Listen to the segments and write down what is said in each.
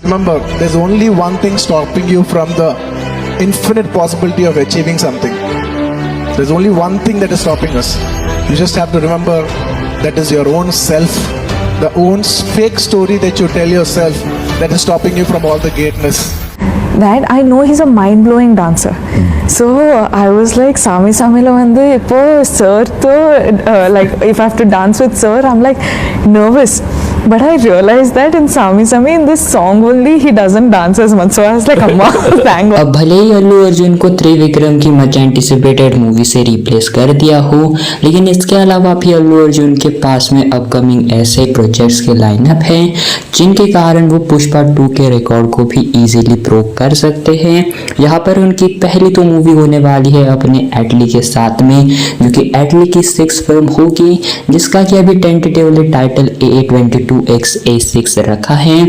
Remember, there's only one thing stopping you from the infinite possibility of achieving something. There's only one thing that is stopping us. You just have to remember that is your own self, the own fake story that you tell yourself that is stopping you from all the greatness. That I know he's a mind-blowing dancer. So I was like, Sami Samila vandu ipo sir to like if I have to dance with sir, I'm like nervous. But I realized that in Sami Sami, in this song only, he doesn't dance as much. So I was like, Amma, thank God. अब भले ही अल्लू अर्जुन को त्रिविक्रम की much anticipated movie से replace कर दिया हो, लेकिन इसके अलावा भी अल्लू अर्जुन के पास में अपकमिंग ऐसे प्रोजेक्ट्स के लाइनअप हैं जिनके कारण वो पुष्पा 2 के रिकॉर्ड को भी इजीली ब्रोक कर सकते हैं। यहाँ पर उनकी पहली तो मूवी होने वाली है अपने एटली के साथ में, जो कि एटली की 6th फिल्म होगी, जिसका कि अभी टेंटेटिवली टाइटल AA22X-A6 रखा है।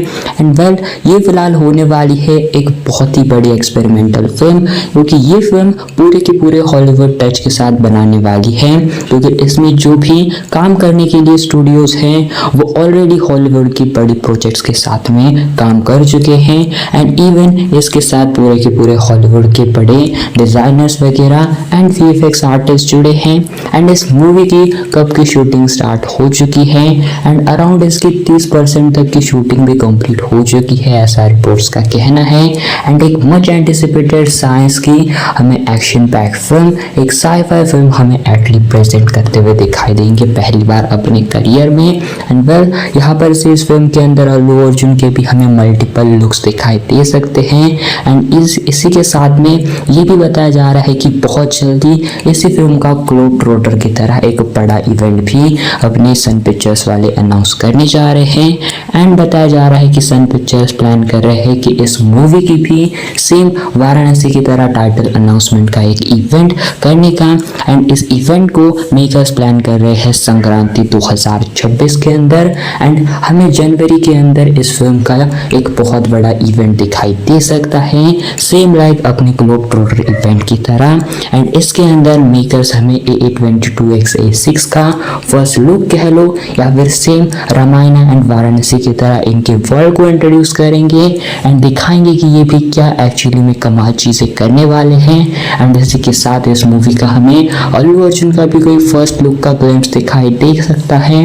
एंड वेल, ये फिलहाल होने वाली है एक बहुत ही बड़ी एक्सपेरिमेंटल फिल्म, क्योंकि ये फिल्म पूरे के पूरे हॉलीवुड टच के साथ बनाने वाली है, क्योंकि इसमें जो भी काम करने के लिए स्टूडियोज हैं वो ऑलरेडी हॉलीवुड की बड़ी प्रोजेक्ट्स के साथ में काम कर चुके हैं। एंड इवन इसके साथ पूरे के पूरे हॉलीवुड के बड़े डिजाइनर्स वगैरह एंड VFX आर्टिस्ट जुड़े हैं। एंड इस मूवी की कब की शूटिंग स्टार्ट हो चुकी है एंड अराउंड इसकी 30% तक की शूटिंग भी कंप्लीट हो चुकी है, ऐसा रिपोर्ट्स का कहना है। एंड एक मच एंटिसिपेटेड साइंस की हमें एक्शन पैक फिल्म, एक साई-फाई फिल्म हमें एटली प्रेजेंट करते हुए दिखाई देंगे पहली बार अपने करियर में। एंड वेल, यहाँ पर से इस फिल्म के अंदर अल्लू अर्जुन के भी हमें मल्टीपल लुक्स दिखाई दे सकते हैं। एंड इसी के साथ में ये भी बताया जा रहा है कि बहुत जल्दी इसी फिल्म का ग्लोब ट्रोटर की तरह एक बड़ा इवेंट भी अपने सन पिक्चर्स वाले अनाउंस करने जा रहे हैं। एंड बताया जा रहा है कि सन पिक्चर्स प्लान कर रहे हैं कि इस मूवी की भी सेम वाराणसी की तरह टाइटल अनाउंसमेंट का एक इवेंट करने का। एंड इस इवेंट को मेकर्स प्लान कर रहे हैं संक्रांति 2026 के अंदर। एंड हमें जनवरी के अंदर इस फिल्म का एक बहुत बड़ा इवेंट दिखाई दे सकता है, सेम लाइक अपने ग्लोब ट्रोटर इवेंट की तरह। एंड इसके अंदर मेकर्स हमें AA22X-A6 का फर्स्ट लुक कह लो या फिर सेम रामायण एंड वाराणसी की तरह इनके वर्ल्ड को इंट्रोड्यूस करेंगे एंड दिखाएंगे कि ये भी क्या एक्चुअली में कमाल चीजें करने वाले हैं। एंड इसी के साथ इस मूवी का हमें अल्लू अर्जुन का भी कोई फर्स्ट लुक का ग्लिम्स दिखाई दे सकता है।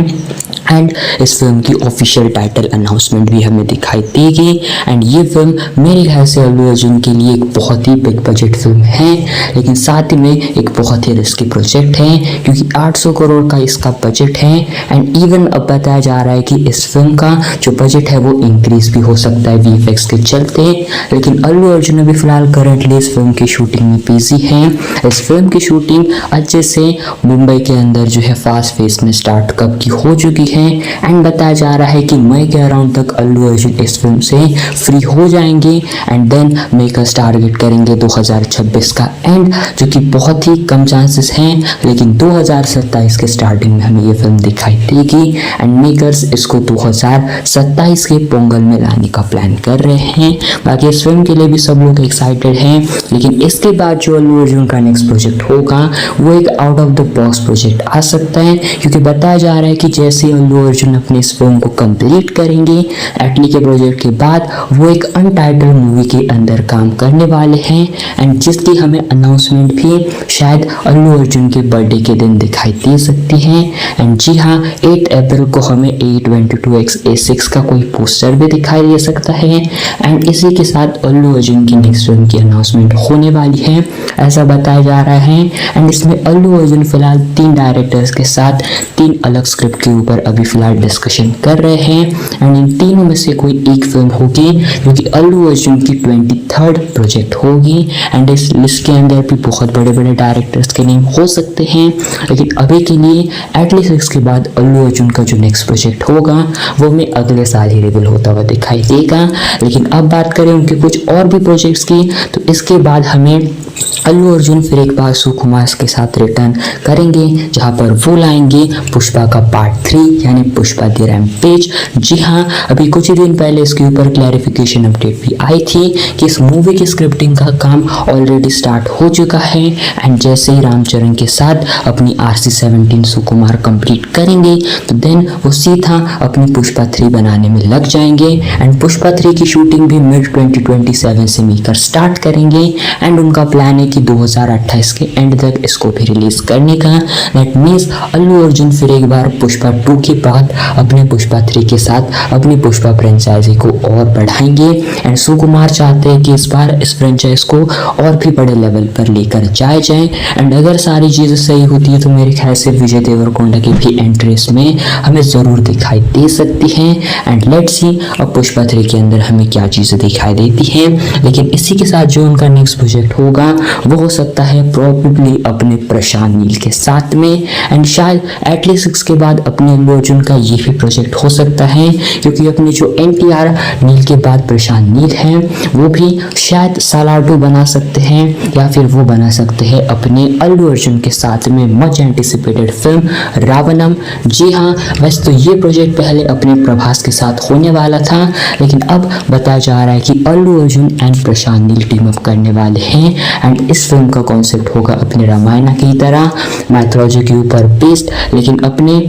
एंड इस फिल्म की ऑफिशियल टाइटल अनाउंसमेंट भी हमें दिखाई देगी। एंड ये फिल्म मेरे ख्याल से अल्लू अर्जुन के लिए एक बहुत ही बिग बजट फिल्म है, लेकिन साथ ही में एक बहुत ही रिस्की प्रोजेक्ट है, क्योंकि 800 करोड़ का इसका बजट है। एंड इवन अब बताया जा रहा है कि इस फिल्म का जो बजट है वो इंक्रीज भी हो सकता है VFX के चलते। लेकिन अल्लू अर्जुन अभी फिलहाल करंटली इस फिल्म की शूटिंग में बिजी है। इस फिल्म की शूटिंग अच्छे से मुंबई के अंदर जो है फास्ट फेस में स्टार्ट कब की हो चुकी है। एंड बताया जा रहा है कि मई के अराउंड तक अल्लू अर्जुन इस फिल्म से फ्री हो जाएंगे। एंड देन मेकर्स टारगेट करेंगे 2026 का एंड, जो कि बहुत ही कम चांसेस हैं, लेकिन 2027 के स्टार्टिंग में हमें ये फिल्म दिखाई देगी। एंड मेकर्स इसको 2027 के पोंगल में लाने का प्लान कर रहे हैं। बाकी इस फिल्म के लिए भी सब लोग एक्साइटेड हैं, लेकिन इसके बाद जो अल्लू अर्जुन का नेक्स्ट प्रोजेक्ट होगा वो एक out of the box project आ सकता है, क्योंकि बताया जा रहा है कि जैसे अल्लू अर्जुन अपने इस फिल्म को कंप्लीट करेंगे एटली के प्रोजेक्ट के बाद, वो एक अनटाइटल्ड मूवी के अंदर काम करने वाले हैं। एंड जिसकी हमें अनाउंसमेंट भी शायद अल्लू अर्जुन के बर्थडे के दिन दिखाई दे सकती है। एंड जी हाँ, 8 अप्रैल को हमें AA22X-A6 का कोई पोस्टर भी दिखाई दे सकता है। एंड इसी के साथ अल्लू अर्जुन की नेक्स्ट फिल्म की अनाउंसमेंट होने वाली है, ऐसा बताया जा रहा है। एंड इसमें अल्लू अर्जुन फिलहाल 3 डायरेक्टर्स के साथ 3 अलग स्क्रिप्ट के ऊपर अभी फिलहाल डिस्कशन कर रहे हैं। एंड इन तीनों में से कोई एक फिल्म होगी जो कि अल्लू अर्जुन की 23rd प्रोजेक्ट होगी। एंड इस लिस्ट के अंदर भी बहुत बड़े बड़े डायरेक्टर्स के नेम हो सकते हैं, लेकिन अभी के लिए एटली 6 के बाद अल्लू अर्जुन का जो नेक्स्ट प्रोजेक्ट होगा वो हमें अगले साल ही रिवील होता हुआ दिखाई देगा। लेकिन अब बात करें उनके कुछ और भी प्रोजेक्ट्स की, तो इसके बाद हमें अल्लू अर्जुन फिर एक बार सुकुमार के साथ रिटर्न करेंगे, जहां पर वो लाएंगे पुष्पा का पार्ट 3 यानी पुष्पा द रैम्पेज। जी हाँ, अभी कुछ ही दिन पहले इसके ऊपर क्लैरिफिकेशन अपडेट भी आई थी कि इस मूवी की स्क्रिप्टिंग का काम ऑलरेडी स्टार्ट हो चुका है एंड जैसे ही रामचरण के साथ अपनी RC-17 सुकुमार कंप्लीट करेंगे तो देन वो सीधा अपनी पुष्पा 3 बनाने में लग जाएंगे एंड पुष्पा 3 की शूटिंग भी मिड 2027 से मिलकर स्टार्ट करेंगे एंड उनका प्लान है कि 2028 के एंड तक इसको भी रिलीज करने का। दैट मीन्स अल्लू अर्जुन फिर एक बार पुष्पा 2 के बाद अपने पुष्पा 3 के साथ अपनी पुष्पा फ्रेंचाइजी को और बढ़ाएंगे एंड सुकुमार चाहते हैं कि इस बार इस फ्रेंचाइज को और भी बड़े लेवल पर लेकर जाए जाए एंड अगर सारी चीज़ें सही होती है तो मेरे ख्याल से विजय देवरकोंडा की भी एंट्री में हमें ज़रूर दिखाई दे सकती है एंड लेट्स सी अब पुष्पा 3 के अंदर हमें क्या चीज़ें दिखाई देती है। लेकिन इसी के साथ जो उनका नेक्स्ट प्रोजेक्ट होगा वो हो सकता है प्रोबेबली अपने प्रशांत नील के साथ में एंड शायद एटलीस्ट इसके बाद अपने अल्लू अर्जुन का ये भी प्रोजेक्ट हो सकता है क्योंकि अपने जो NTR नील के बाद प्रशांत नील है वो भी शायद सालार 2 बना सकते हैं या फिर वो बना सकते हैं अपने अल्लू अर्जुन के साथ में मच एंटिसिपेटेड फिल्म रावणम। जी हाँ, वैसे तो ये प्रोजेक्ट पहले अपने प्रभास के साथ होने वाला था लेकिन अब बताया जा रहा है कि Allu Arjun and Prashanth Neel team up करने वाले हैं एंड इस फिल्म का कॉन्सेप्ट होगा अपने रामायण की तरह माइथोलॉजी के ऊपर बेस्ड, लेकिन अपने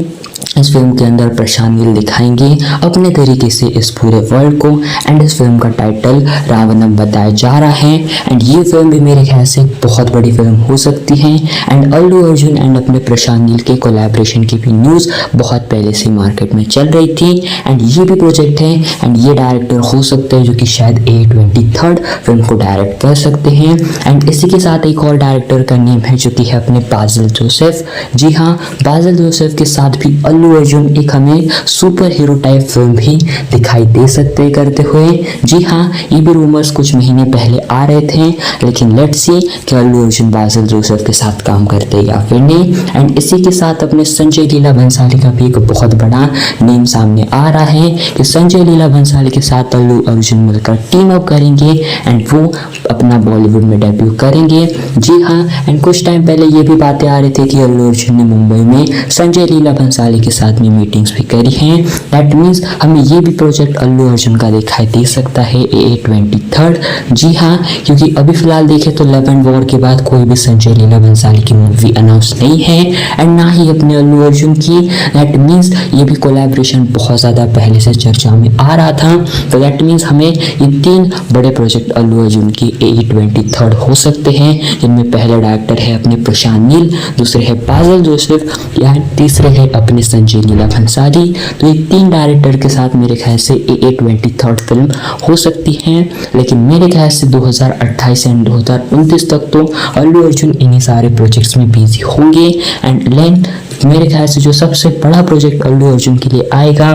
इस फिल्म के अंदर प्रशांत नील दिखाएंगे अपने तरीके से इस पूरे वर्ल्ड को एंड इस फिल्म का टाइटल रावणम बताया जा रहा है एंड ये फिल्म भी मेरे ख्याल से बहुत बड़ी फिल्म हो सकती है एंड अल्लू अर्जुन एंड अपने प्रशांत नील के कोलैबोरेशन की भी न्यूज़ बहुत पहले से मार्केट में चल रही थी एंड ये भी प्रोजेक्ट है एंड ये डायरेक्टर हो सकते हैं जो कि शायद A23 फिल्म को डायरेक्ट कर सकते हैं एंड इसी के साथ एक और डायरेक्टर का नेम है जो कि है अपने बासिल जोसेफ। जी हाँ, बासिल जोसेफ के साथ भी अल्लू अर्जुन एक हमें सुपर हीरो टाइप फिल्म भी दिखाई दे सकते करते हुए। जी हाँ, ये भी रूमर्स कुछ महीने पहले आ रहे थे लेकिन लेट्स सी कि अल्लू अर्जुन बासिल जोसेफ के साथ काम करते या फिर नहीं एंड इसी के साथ अपने संजय लीला भंसाली का भी एक बहुत बड़ा नेम सामने आ रहा है कि संजय लीला भंसाली के साथ अल्लू अर्जुन मिलकर टीम अप करेंगे एंड वो अपना बॉलीवुड में डेब्यू करेंगे। जी हाँ, एंड कुछ टाइम पहले ये भी बातें आ रही थी कि अल्लू अर्जुन ने मुंबई में संजय लीला भंसाली के साथ में मीटिंग्स भी करी हैं। दैट मीन्स हमें ये भी प्रोजेक्ट अल्लू अर्जुन का दिखाई दे सकता है A23। जी हाँ, क्योंकि अभी फिलहाल देखें तो लव एंड वॉर के बाद कोई भी संजय लीला भंसाली की मूवी अनाउंस नहीं है एंड ना ही अपने अल्लू अर्जुन की। दैट मीन्स ये भी कोलैबोरेशन बहुत ज़्यादा पहले से चर्चा में आ रहा था तो दैट मीन्स हमें ये 3 बड़े प्रोजेक्ट अल्लू अर्जुन की A23 हो सकते हैं जिनमें पहले डायरेक्टर है अपने प्रशांत नील, दूसरे है बासिल जोसेफ या तीसरे है अपने संजय लीला भंसाली। तो ये 3 डायरेक्टर के साथ मेरे ख्याल से A23 फिल्म हो सकती है लेकिन मेरे ख्याल से 2028 एंड 2029 तक तो अल्लू अर्जुन इन्हीं सारे प्रोजेक्ट्स में बिजी होंगे एंड लेंथ मेरे ख्याल से जो सबसे बड़ा प्रोजेक्ट अल्लू अर्जुन के लिए आएगा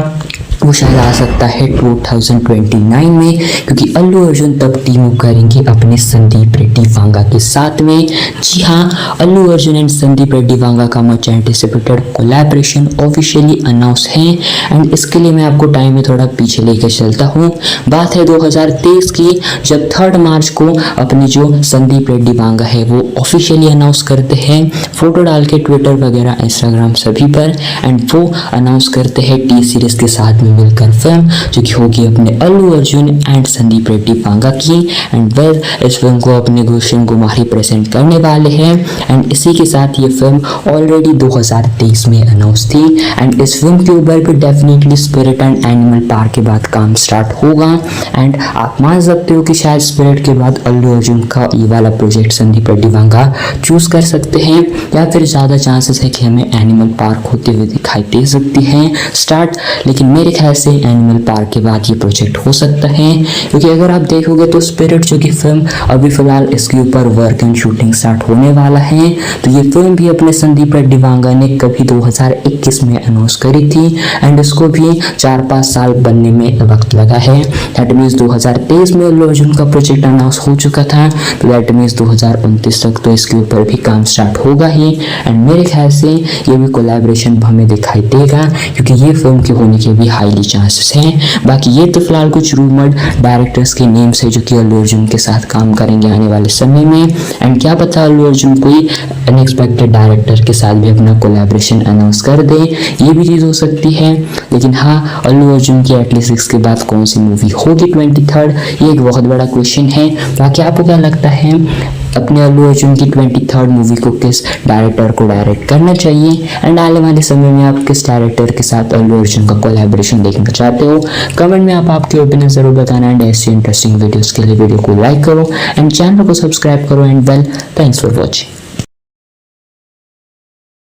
वो शायद आ सकता है 2029 में क्योंकि अल्लू अर्जुन तब टीम अप करेंगे अपने संदीप रेड्डी वांगा के साथ में। जी हाँ, अल्लू अर्जुन एंड संदीप रेड्डी वांगा का much anticipated collaboration officially announce है एंड इसके लिए मैं आपको टाइम में थोड़ा पीछे लेकर चलता हूँ। बात है 2023 की जब 3 मार्च को अपने जो संदीप रेड्डी वांगा है वो ऑफिशियली अनाउंस करते हैं फोटो डाल के ट्विटर वगैरह इंस्टाग्राम सभी पर एंड वो अनाउंस करते हैं टी सीरीज के साथ मिलकर फिल्म जो कि होगी अपने अल्लू अर्जुन एंड संदीप रेड्डी वांगा की एंड वेल इस फिल्म को अपने गुलशन कुमारी प्रेजेंट करने वाले हैं एंड इसी के साथ ये फिल्म ऑलरेडी 2023 में अनाउंस थी एंड इस फिल्म के ऊपर भी definitely spirit and animal park के बाद काम स्टार्ट होगा एंड आप मान सकते हो कि शायद स्पिरिट के बाद अल्लू अर्जुन का ये वाला प्रोजेक्ट संदीप रेड्डी वांगा चूज कर सकते हैं या फिर ज़्यादा चांसेस है कि हमें एनिमल पार्क होते हुए दिखाई दे सकती है स्टार्ट। लेकिन मेरे ख्याल से एनिमल पार्क के बाद ये प्रोजेक्ट हो सकता है क्योंकि अगर आप देखोगे तो स्पिरिट जो कि फिल्म अभी फिलहाल इसके ऊपर वर्क एंड शूटिंग स्टार्ट होने वाला है तो ये फिल्म भी अपने संदीप रेड्डी वांगा ने कभी 2021 में अनाउंस करी थी एंड इसको भी 4-5 साल बनने में वक्त लगा है। दैट मीन्स 2023 में अल्लू अर्जुन का प्रोजेक्ट अनाउंस हो चुका था तो दैट मीन्स 2029 तक तो इसके ऊपर भी काम स्टार्ट होगा ही एंड मेरे ख्याल से ये भी कोलैबोरेशन हमें दिखाई देगा क्योंकि ये फिल्म के होने के भी हाई हाईली चांसेस हैं। बाकी ये तो फिलहाल कुछ रूमर्ड डायरेक्टर्स के नेम्स है जो कि अल्लू अर्जुन के साथ काम करेंगे आने वाले समय में। एंड क्या पता अल्लू अर्जुन कोई अनएक्सपेक्टेड डायरेक्टर के साथ भी अपना कोलैबोरेशन अनाउंस कर दे, ये भी चीज़ हो सकती है। लेकिन हाँ, अल्लू अर्जुन की एटलीस्ट इसके बाद कौन सी मूवी होगी 23rd, ये एक बहुत बड़ा क्वेश्चन है। बाकी आपको क्या लगता है, अपने अल्लू अर्जुन की 23rd मूवी को किस डायरेक्टर को डायरेक्ट करना चाहिए? एंड आने वाले समय में आप किस डायरेक्टर के साथ अल्लू अर्जुन का कोलैबोरेशन देखना चाहते हो? कमेंट में आप आपके ओपिनियन जरूर बताना। एंड ऐसी इंटरेस्टिंग वीडियोस के लिए वीडियो को लाइक करो एंड चैनल को सब्सक्राइब करो। And well, thanks for watching.